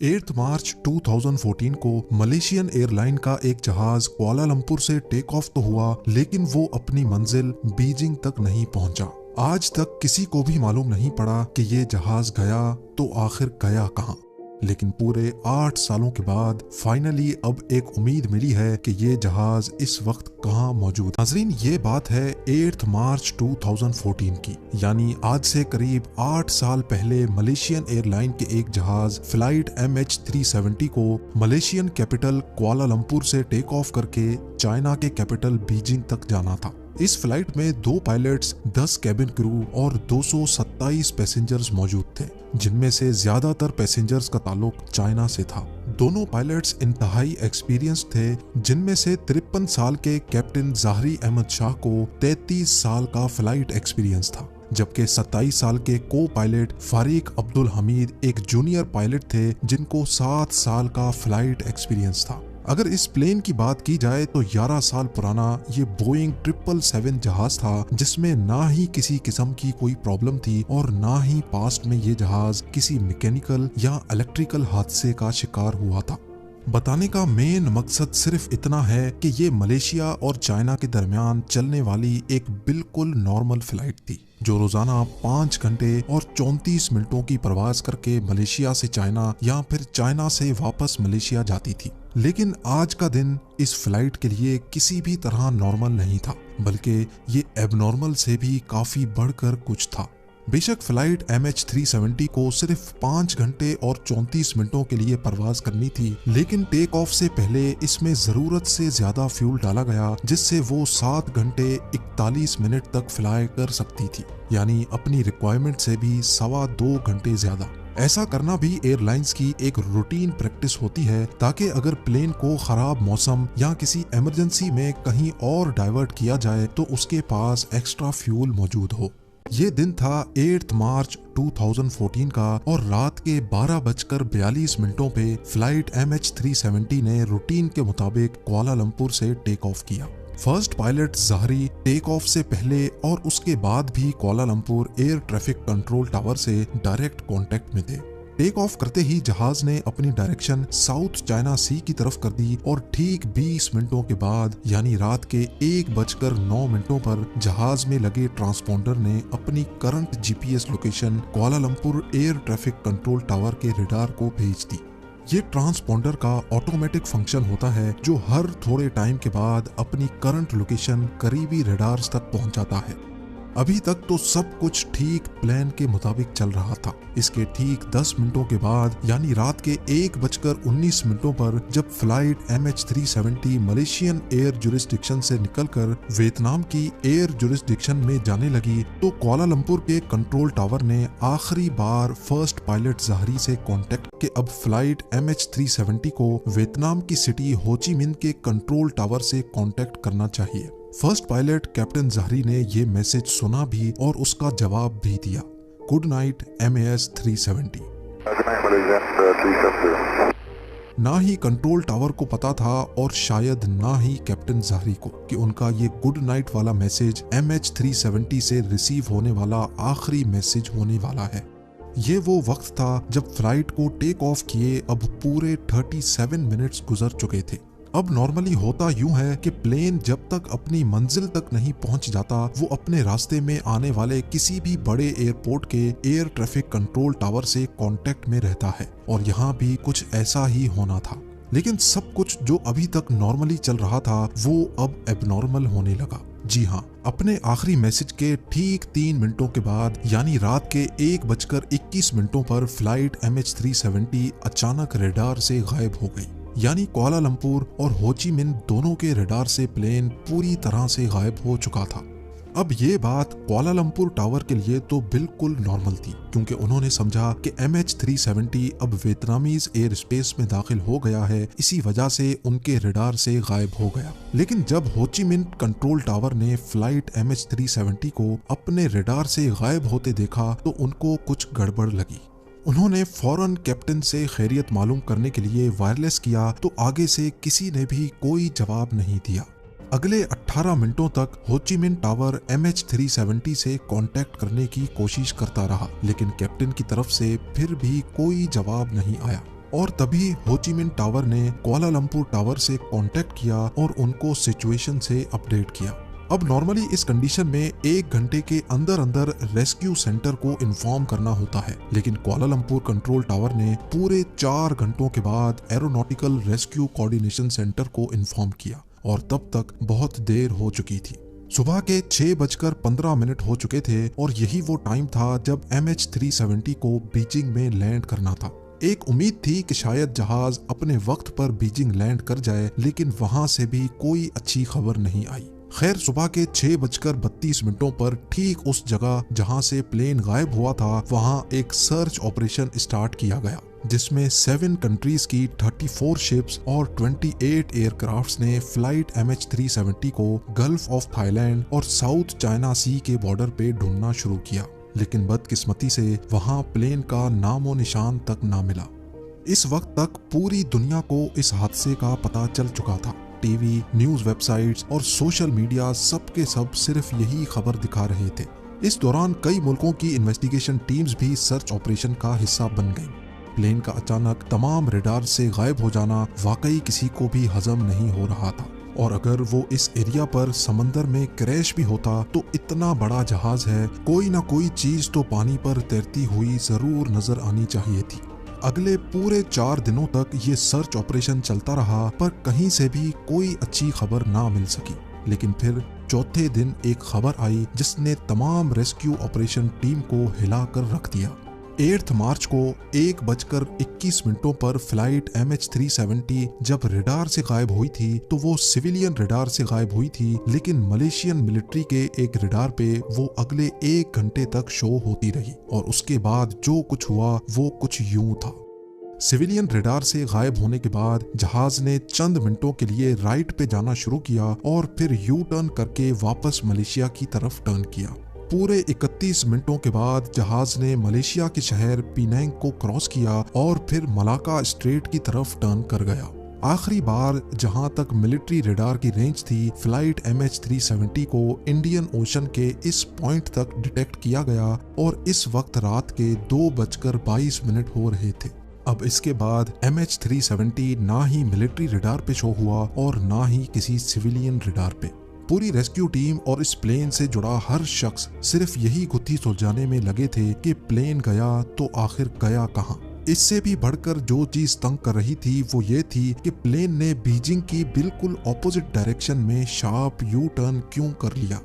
8 मार्च 2014 को Malaysian airline का एक जहाज कुआलालंपुर से टेक ऑफ तो हुआ, लेकिन वो अपनी मंजिल बीजिंग तक नहीं पहुंचा। आज तक किसी को भी मालूम नहीं पड़ा कि ये जहाज गया तो आखिर गया कहां। लेकिन पूरे 8 सालों के बाद फाइनली अब एक उम्मीद मिली है कि ये जहाज इस वक्त कहां मौजूद है। नाज़रीन, ये बात है 8 मार्च 2014 की, यानी आज से करीब 8 साल पहले मलेशियन एयरलाइन के एक जहाज फ्लाइट MH370 को मलेशियन कैपिटल कुआलालंपुर से टेक ऑफ करके चाइना के कैपिटल बीजिंग तक जाना था। इस फ्लाइट में 2 पायलट्स, 10 कैबिन क्रू और 227 पैसेंजर्स मौजूद थे, जिनमें से ज्यादातर पैसेंजर्स का ताल्लुक चाइना से था। दोनों पायलट्स इंतहाई एक्सपीरियंस थे, जिनमें से 53 साल के कैप्टन ज़ाहरी अहमद शाह को 33 साल का फ्लाइट एक्सपीरियंस था, जबकि 27 साल के को पायलट फारिक अब्दुल हमीद एक जूनियर पायलट थे, जिनको 7 साल का फ्लाइट एक्सपीरियंस था। अगर इस प्लेन की बात की जाए तो 11 साल पुराना ये बोइंग 777 जहाज था, जिसमें ना ही किसी किस्म की कोई प्रॉब्लम थी और ना ही पास्ट में ये जहाज किसी मैकेनिकल या इलेक्ट्रिकल हादसे का शिकार हुआ था। बताने का मेन मकसद सिर्फ इतना है कि ये मलेशिया और चाइना के दरमियान चलने वाली एक बिल्कुल नॉर्मल फ्लाइट थी, जो रोजाना 5 घंटे और 34 मिनटों की प्रवास करके मलेशिया से चाइना या फिर चाइना से वापस मलेशिया जाती थी। लेकिन आज का दिन इस फ्लाइट के लिए किसी भी तरह नॉर्मल नहीं था, बल्कि ये एबनॉर्मल से भी काफी बढ़कर कुछ था। बेशक फ्लाइट MH370 को सिर्फ 5 घंटे और 34 मिनटों के लिए परवाज करनी थी, लेकिन टेक ऑफ से पहले इसमें जरूरत से ज्यादा फ्यूल डाला गया, जिससे वो 7 घंटे 41 मिनट तक फ्लाई कर सकती थी, यानी अपनी रिक्वायरमेंट से भी 2.25 घंटे ज्यादा। ऐसा करना भी एयरलाइंस की एक रूटीन प्रैक्टिस होती है, ताकि अगर प्लेन को खराब मौसम या किसी इमरजेंसी में कहीं और डाइवर्ट किया जाए तो उसके पास एक्स्ट्रा फ्यूल मौजूद हो। ये दिन था 8 मार्च 2014 का और रात के 12:42 पे फ्लाइट MH370 ने रूटीन के मुताबिक कुआलालंपुर से टेक ऑफ किया। फर्स्ट पायलट ज़ाहरी टेक ऑफ से पहले और उसके बाद भी Kuala Lumpur air traffic control tower से डायरेक्ट कांटेक्ट में थे। टेक ऑफ करते ही जहाज ने अपनी डायरेक्शन साउथ चाइना सी की तरफ कर दी और ठीक 20 मिनटों के बाद, यानी रात के 1:09 पर जहाज में लगे ट्रांसपोंडर ने अपनी current GPS location Kuala Lumpur air traffic control tower के रडार को भेज दी। ये ट्रांसपोंडर का ऑटोमेटिक फंक्शन होता है, जो हर थोड़े टाइम के बाद अपनी करंट लोकेशन करीबी रडार्स तक पहुंचाता है। अभी तक तो सब कुछ ठीक प्लान के मुताबिक चल रहा था। इसके ठीक 10 मिनटों के बाद, यानी रात के 1:19 पर जब flight MH370 Malaysian air jurisdiction से निकलकर वियतनाम की एयर जुरिस्डिक्शन में जाने लगी, तो कुआलालंपुर के कंट्रोल टावर ने आखिरी बार फर्स्ट पायलट ज़ाहरी से कांटेक्ट कि अब फ्लाइट MH370 को वियतनाम की सिटी होची मिन्ह के कंट्रोल टावर से कांटेक्ट करना चाहिए। फर्स्ट पायलट कैप्टन ज़ाहरी ने ये मैसेज सुना भी और उसका जवाब भी दिया, गुड नाइट MH370। ना ही कंट्रोल टावर को पता था और शायद ना ही कैप्टन ज़ाहरी को कि उनका ये गुड नाइट वाला मैसेज MH370 से रिसीव होने वाला आखिरी मैसेज होने वाला है। ये वो वक्त था जब फ्लाइट को टेक ऑफ किए अब पूरे 37 मिनट्स गुजर चुके थे। अब नॉर्मली होता यूं है कि प्लेन जब तक अपनी मंजिल तक नहीं पहुंच जाता, वो अपने रास्ते में आने वाले किसी भी बड़े एयरपोर्ट के एयर ट्रैफिक कंट्रोल टावर से कांटेक्ट में रहता है, और यहाँ भी कुछ ऐसा ही होना था। लेकिन सब कुछ जो अभी तक नॉर्मली चल रहा था, वो अब एबनॉर्मल होने लगा। जी हाँ, अपने आखिरी मैसेज के ठीक 3 मिनटों के बाद, यानी रात के 1:21 पर फ्लाइट MH370 अचानक रडार से गायब हो गई। यानी कुआलालंपुर और होची मिन्ह दोनों के रडार से प्लेन पूरी तरह से गायब हो चुका था। अब ये बात कुआलालंपुर टावर के लिए तो बिल्कुल नॉर्मल थी, क्योंकि उन्होंने समझा कि MH370 अब वियतनामीज एयर स्पेस में दाखिल हो गया है, इसी वजह से उनके रडार से गायब हो गया। लेकिन जब होची मिन्ह कंट्रोल टावर ने फ्लाइट MH370 को अपने रडार से गायब होते देखा, तो उनको कुछ गड़बड़ लगी। उन्होंने फौरन कैप्टन से खैरियत मालूम करने के लिए वायरलेस किया, तो आगे से किसी ने भी कोई जवाब नहीं दिया। अगले 18 मिनटों तक होची मिन्ह टावर MH370 से कांटेक्ट करने की कोशिश करता रहा, लेकिन कैप्टन की तरफ से फिर भी कोई जवाब नहीं आया। और तभी होचिमिन टावर ने कुआलालंपुर टावर से कांटेक्ट किया और उनको सिचुएशन से अपडेट किया। अब नॉर्मली इस कंडीशन में 1 घंटे के अंदर अंदर रेस्क्यू सेंटर को इन्फॉर्म करना होता है, लेकिन कुआलालंपुर कंट्रोल टावर ने पूरे 4 घंटों के बाद एरोनॉटिकल रेस्क्यू कोऑर्डिनेशन सेंटर को इन्फॉर्म किया और तब तक बहुत देर हो चुकी थी। सुबह के 6:15 हो चुके थे और यही वो टाइम था जब MH370 को बीजिंग में लैंड करना था। एक उम्मीद थी कि शायद जहाज अपने वक्त पर बीजिंग लैंड कर जाए, लेकिन वहां से भी कोई अच्छी खबर नहीं आई। खैर, सुबह के 6:32 पर ठीक उस जगह जहां से प्लेन गायब हुआ था वहां एक सर्च ऑपरेशन स्टार्ट किया गया, जिसमें 7 कंट्रीज की 34 शिप्स और 28 एयरक्राफ्ट्स ने फ्लाइट MH370 को गल्फ ऑफ थाईलैंड और साउथ चाइना सी के बॉर्डर पे ढूंढना शुरू किया, लेकिन बदकिस्मती से वहां प्लेन का नामो निशान तक ना मिला। इस वक्त तक पूरी दुनिया को इस हादसे का पता चल चुका था। टीवी, न्यूज वेबसाइट्स और सोशल मीडिया सब के सब सिर्फ यही खबर दिखा रहे थे। इस दौरान कई मुल्कों की इन्वेस्टिगेशन टीम्स भी सर्च ऑपरेशन का हिस्सा बन गईं। प्लेन का अचानक तमाम रडार से गायब हो जाना वाकई किसी को भी हजम नहीं हो रहा था, और अगर वो इस एरिया पर समंदर में क्रैश भी होता तो इतना बड़ा जहाज है, कोई ना कोई चीज तो पानी पर तैरती हुई जरूर नजर आनी चाहिए थी। अगले पूरे 4 दिनों तक ये सर्च ऑपरेशन चलता रहा, पर कहीं से भी कोई अच्छी खबर ना मिल सकी। लेकिन फिर चौथे दिन एक खबर आई जिसने तमाम रेस्क्यू ऑपरेशन टीम को हिलाकर रख दिया। 8 मार्च को 1:21 पर फ्लाइट MH370 जब रडार से गायब हुई थी तो वो सिविलियन रडार से गायब हुई थी, लेकिन मलेशियन मिलिट्री के एक रडार पे वो अगले 1 घंटे तक शो होती रही, और उसके बाद जो कुछ हुआ वो कुछ यूं था। सिविलियन रडार से गायब होने के बाद जहाज ने चंद मिनटों के लिए राइट पे जाना शुरू किया और फिर यू टर्न करके वापस मलेशिया की तरफ टर्न किया। पूरे 31 मिनटों के बाद जहाज ने मलेशिया के शहर पिनांग को क्रॉस किया और फिर मलाका स्ट्रेट की तरफ टर्न कर गया। आखिरी बार जहां तक मिलिट्री रडार की रेंज थी, फ्लाइट MH370 को इंडियन ओशन के इस पॉइंट तक डिटेक्ट किया गया और इस वक्त रात के 2:22 हो रहे थे। अब इसके बाद MH370 ना ही मिलिट्री रडार पे शो हुआ और ना ही किसी सिविलियन रडार पे। पूरी रेस्क्यू टीम और इस प्लेन से जुड़ा हर शख्स सिर्फ यही गुत्थी सुलझाने में लगे थे कि प्लेन गया तो आखिर गया कहां। इससे भी बढ़कर जो चीज तंग कर रही थी वो ये थी कि प्लेन ने बीजिंग की बिल्कुल ऑपोजिट डायरेक्शन में शार्प यू टर्न क्यों कर लिया।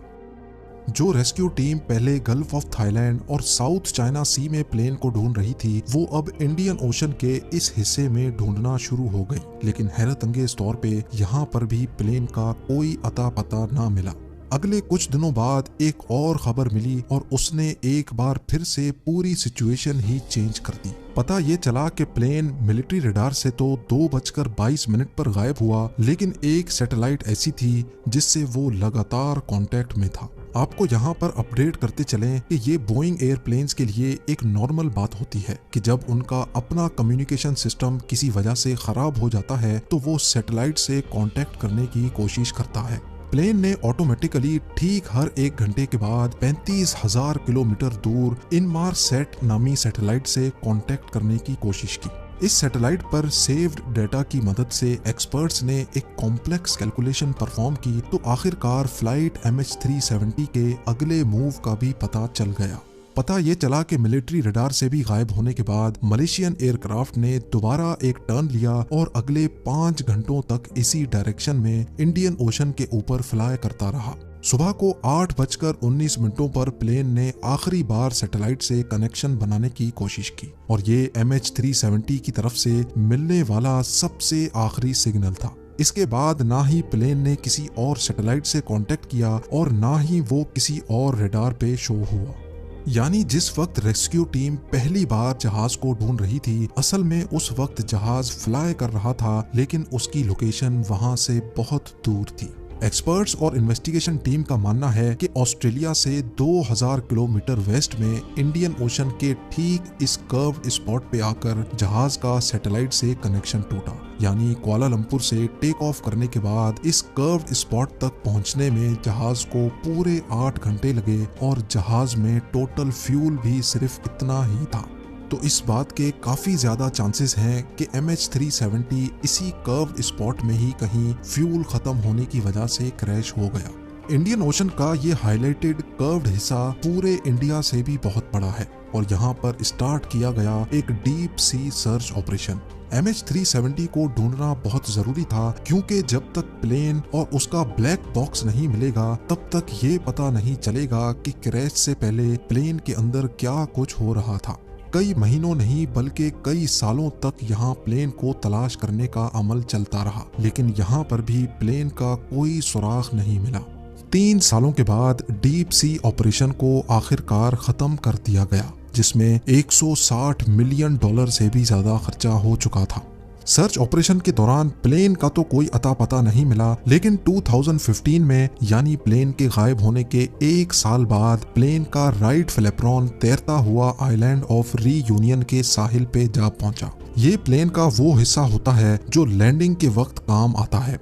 जो रेस्क्यू टीम पहले गल्फ ऑफ थाईलैंड और साउथ चाइना सी में प्लेन को ढूंढ रही थी, वो अब इंडियन ओशन के इस हिस्से में ढूंढना शुरू हो गई, लेकिन हैरत अंगेज तौर पे यहाँ पर भी प्लेन का कोई अता पता ना मिला। अगले कुछ दिनों बाद एक और खबर मिली और उसने एक बार फिर से पूरी सिचुएशन ही चेंज कर दी। पता ये चला कि प्लेन मिलिट्री रडार से तो 2:22 पर गायब हुआ, लेकिन एक सैटेलाइट ऐसी थी जिससे वो लगातार कांटेक्ट में था। आपको यहाँ पर अपडेट करते चलें कि ये बोइंग एयरप्लेन्स के लिए एक नॉर्मल बात होती है कि जब उनका अपना कम्युनिकेशन सिस्टम किसी वजह से खराब हो जाता है तो वो सैटेलाइट से कांटेक्ट करने की कोशिश करता है। प्लेन ने ऑटोमेटिकली ठीक हर 1 घंटे के बाद 35,000 किलोमीटर दूर इनमारसैट नामी सैटेलाइट से कांटेक्ट करने की कोशिश की। इस सैटेलाइट पर सेव्ड डेटा की मदद से एक्सपर्ट्स ने एक कॉम्प्लेक्स कैलकुलेशन परफॉर्म की तो आखिरकार फ्लाइट MH370 के अगले मूव का भी पता चल गया। पता ये चला कि मिलिट्री रडार से भी गायब होने के बाद मलेशियन एयरक्राफ्ट ने दोबारा एक टर्न लिया और अगले 5 घंटों तक इसी डायरेक्शन में इंडियन ओशन के ऊपर फ्लाई करता रहा। सुबह को 8:19 पर प्लेन ने आखिरी बार सैटेलाइट से कनेक्शन बनाने की कोशिश की और ये MH370 की तरफ से मिलने वाला सबसे आखिरी सिग्नल था। इसके बाद ना ही प्लेन ने किसी और सैटेलाइट से कांटेक्ट किया और ना ही वो किसी और रडार पे शो हुआ। यानी जिस वक्त रेस्क्यू टीम पहली बार जहाज को ढूंढ रही थी, असल में उस वक्त जहाज फ्लाई कर रहा था, लेकिन उसकी लोकेशन वहां से बहुत दूर थी। एक्सपर्ट्स और इन्वेस्टिगेशन टीम का मानना है कि ऑस्ट्रेलिया से 2000 किलोमीटर वेस्ट में इंडियन ओशन के ठीक इस कर्व्ड स्पॉट पे आकर जहाज का सैटेलाइट से कनेक्शन टूटा। यानी कुआलालंपुर से टेक ऑफ करने के बाद इस कर्व्ड स्पॉट तक पहुंचने में जहाज को पूरे 8 घंटे लगे और जहाज में टोटल फ्यूल भी सिर्फ इतना ही था। तो इस बात के काफी ज्यादा चांसेस हैं कि MH370 इसी कर्व्ड स्पॉट में ही कहीं फ्यूल खत्म होने की वजह से क्रैश हो गया। इंडियन ओशन का ये हाईलाइटेड कर्व्ड हिस्सा पूरे इंडिया से भी बहुत बड़ा है और यहाँ पर स्टार्ट किया गया एक deep sea search operation. MH370 को ढूंढना बहुत जरूरी था क्योंकि जब तक प्लेन और उसका ब्लैक बॉक्स नहीं मिलेगा तब तक ये पता नहीं चलेगा कि क्रैश से पहले प्लेन के अंदर क्या कुछ हो रहा था। कई महीनों नहीं बल्कि कई सालों तक यहाँ प्लेन को तलाश करने का अमल चलता रहा, लेकिन यहाँ पर भी प्लेन का कोई सुराग नहीं मिला। 3 सालों के बाद डीप सी ऑपरेशन को आखिरकार खत्म कर दिया गया, जिसमें $160 मिलियन से भी ज्यादा खर्चा हो चुका था। सर्च ऑपरेशन के दौरान प्लेन का तो कोई अता पता नहीं मिला, लेकिन 2015 में यानी प्लेन के गायब होने के 1 साल बाद प्लेन का राइट फ्लैपरॉन तैरता हुआ आइलैंड ऑफ रीयूनियन के साहिल पे जा पहुंचा। ये प्लेन का वो हिस्सा होता है जो लैंडिंग के वक्त काम आता है।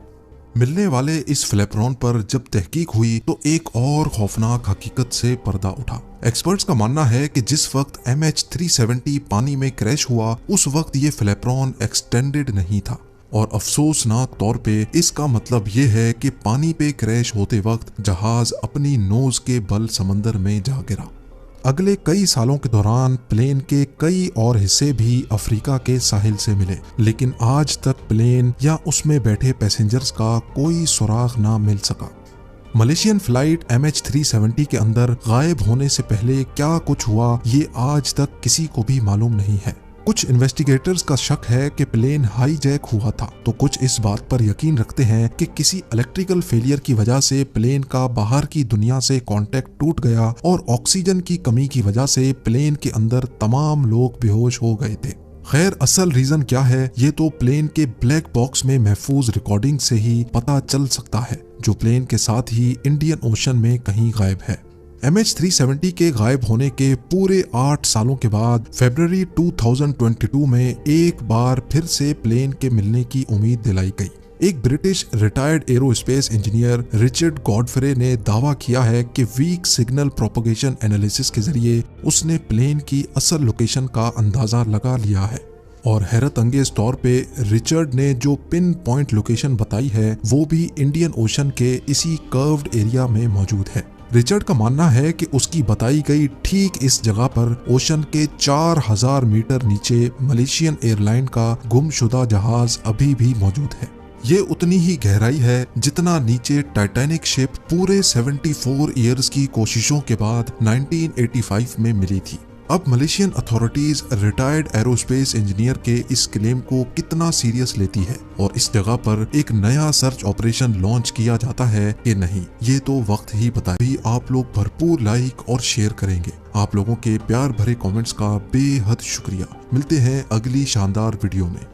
मिलने वाले इस फ्लैपरॉन पर जब तहकीक हुई तो एक और खौफनाक हकीकत से पर्दा उठा। एक्सपर्ट्स का मानना है कि जिस वक्त MH370 पानी में क्रैश हुआ उस वक्त ये फ्लैपरॉन एक्सटेंडेड नहीं था, और अफसोसनाक तौर पे इसका मतलब ये है कि पानी पे क्रैश होते वक्त जहाज अपनी नोज के बल समंदर में जा गिरा। अगले कई सालों के दौरान प्लेन के कई और हिस्से भी अफ्रीका के साहिल से मिले, लेकिन आज तक प्लेन या उसमें बैठे पैसेंजर्स का कोई सुराग ना मिल सका। मलेशियन फ्लाइट MH370 के अंदर गायब होने से पहले क्या कुछ हुआ ये आज तक किसी को भी मालूम नहीं है। कुछ इन्वेस्टिगेटर्स का शक है कि प्लेन हाईजैक हुआ था, तो कुछ इस बात पर यकीन रखते हैं कि किसी इलेक्ट्रिकल फेलियर की वजह से प्लेन का बाहर की दुनिया से कांटेक्ट टूट गया और ऑक्सीजन की कमी की वजह से प्लेन के अंदर तमाम लोग बेहोश हो गए थे। खैर, असल रीजन क्या है ये तो प्लेन के ब्लैक बॉक्स में महफूज रिकॉर्डिंग से ही पता चल सकता है, जो प्लेन के साथ ही इंडियन ओशन में कहीं गायब है। MH370 के गायब होने के पूरे 8 सालों के बाद फरवरी 2022 में एक बार फिर से प्लेन के मिलने की उम्मीद दिलाई गई। एक British retired aerospace engineer Richard Godfrey ने दावा किया है कि वीक सिग्नल प्रोपगेशन एनालिसिस के जरिए उसने प्लेन की असल लोकेशन का अंदाजा लगा लिया है, और हैरत अंगेज तौर पे रिचर्ड ने जो पिन पॉइंट लोकेशन बताई है वो भी इंडियन ओशन के इसी कर्व्ड एरिया में मौजूद है। रिचर्ड का मानना है कि उसकी बताई गई ठीक इस जगह पर ओशन के 4000 मीटर नीचे मलेशियन एयरलाइन का गुमशुदा जहाज अभी भी मौजूद है। ये उतनी ही गहराई है जितना नीचे टाइटैनिक शिप पूरे 74 ईयर्स की कोशिशों के बाद 1985 में मिली थी। अब Malaysian authorities retired aerospace engineer के इस क्लेम को कितना सीरियस लेती है और इस जगह पर एक नया सर्च ऑपरेशन लॉन्च किया जाता है कि नहीं, ये तो वक्त ही बताए। भी आप लोग भरपूर लाइक और शेयर करेंगे। आप लोगों के प्यार भरे कमेंट्स का बेहद शुक्रिया। मिलते हैं अगली शानदार वीडियो में।